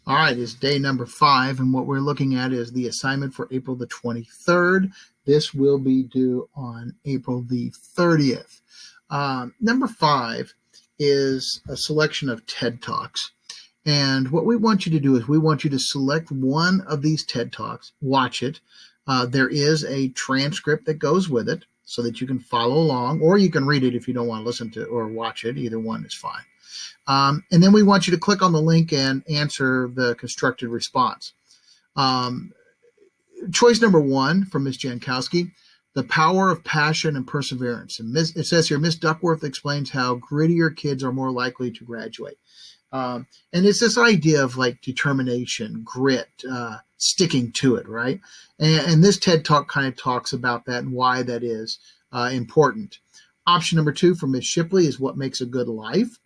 All right, it's day number 5, and what we're looking at is the assignment for April the 23rd. This will be due on April the 30th. Number 5 is a selection of TED Talks. And what we want you to do is we want you to select one of these TED Talks, watch it. There is a transcript that goes with it so that you can follow along, or you can read it if you don't want to listen to it or watch it. Either one is fine. And then we want you to click on the link and answer the constructed response. Choice number 1 from Ms. Jankowski, the power of passion and perseverance. And it says here, Ms. Duckworth explains how grittier kids are more likely to graduate. And it's this idea of like determination, grit, sticking to it, right? And this TED Talk kind of talks about that and why that is important. Option number 2 from Ms. Shipley is what makes a good life, ?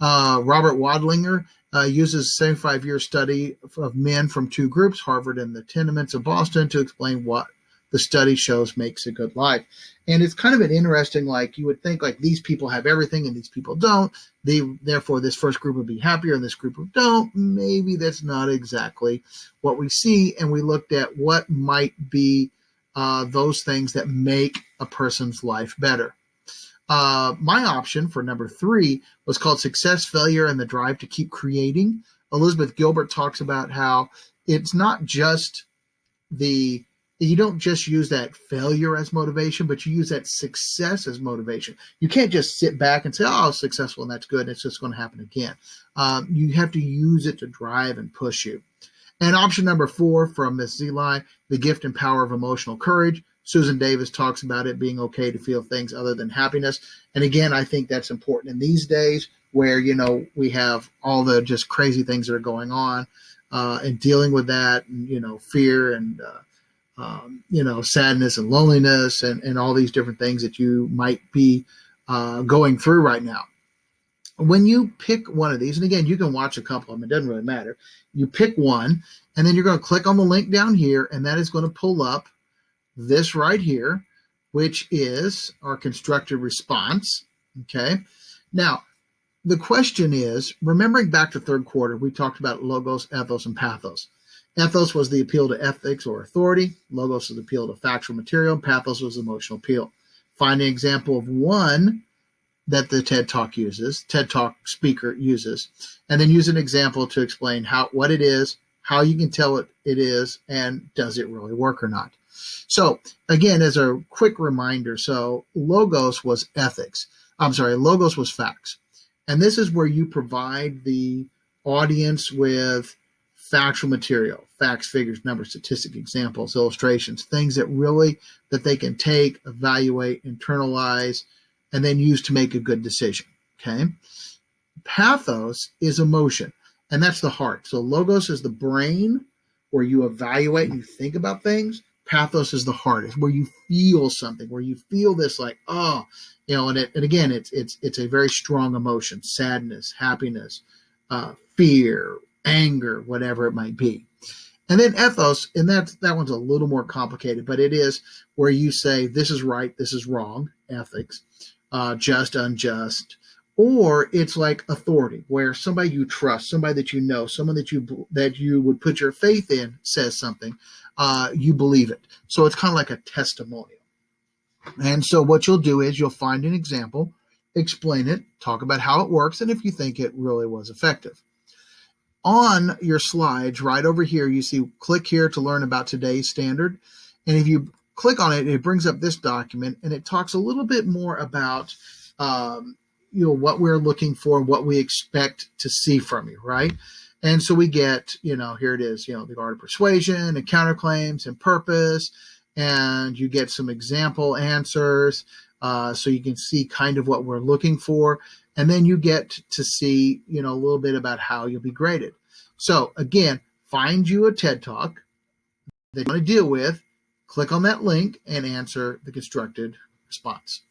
Robert Wadlinger uses a 75-year study of men from 2 groups, Harvard and the tenements of Boston, to explain what the study shows makes a good life. And it's kind of an interesting, like you would think like these people have everything and these people don't. Therefore, this first group would be happier and this group don't. Maybe that's not exactly what we see. And we looked at what might be those things that make a person's life better. My option for number 3 was called Success, Failure, and the Drive to Keep Creating. Elizabeth Gilbert talks about how it's not just you don't just use that failure as motivation, but you use that success as motivation. You can't just sit back and say, oh, I was successful and that's good, and it's just going to happen again. You have to use it to drive and push you. And option number 4 from Ms. Zeli, The Gift and Power of Emotional Courage. Susan Davis talks about it being okay to feel things other than happiness. And again, I think that's important in these days where, we have all the just crazy things that are going on and dealing with that, and, fear and, sadness and loneliness and all these different things that you might be going through right now. When you pick one of these, and again, you can watch a couple of them, it doesn't really matter. You pick one, and then you're going to click on the link down here, and that is going to pull up this right here, which is our constructed response. Okay. Now, the question is, remembering back to third quarter, we talked about logos, ethos, and pathos. Ethos was the appeal to ethics or authority. Logos was the appeal to factual material. Pathos was emotional appeal. Find an example of one that the TED Talk speaker uses, and then use an example to explain what it is, how you can tell it is, and does it really work or not. So again, as a quick reminder, logos was ethics. Logos was facts. And this is where you provide the audience with factual material, facts, figures, numbers, statistics, examples, illustrations, things that they can take, evaluate, internalize, and then use to make a good decision. Okay. Pathos is emotion, and that's the heart. So logos is the brain where you evaluate and you think about things. Pathos is the heart. It's where you feel something, where you feel this like, and again, it's a very strong emotion, sadness, happiness, fear, anger, whatever it might be. And then ethos, and that one's a little more complicated, but it is where you say, this is right, this is wrong, ethics, just, unjust, or it's like authority, where somebody you trust, somebody that you know, someone that you would put your faith in says something, you believe it. So it's kind of like a testimonial. And so what you'll do is you'll find an example, explain it, talk about how it works, and if you think it really was effective. On your slides, right over here, you see click here to learn about today's standard. And if you click on it, it brings up this document, and it talks a little bit more about what we're looking for, what we expect to see from you, right? And so we get, here it is, the art of persuasion and counterclaims and purpose, and you get some example answers so you can see kind of what we're looking for. And then you get to see, a little bit about how you'll be graded. So again, find you a TED Talk that you want to deal with, click on that link and answer the constructed response.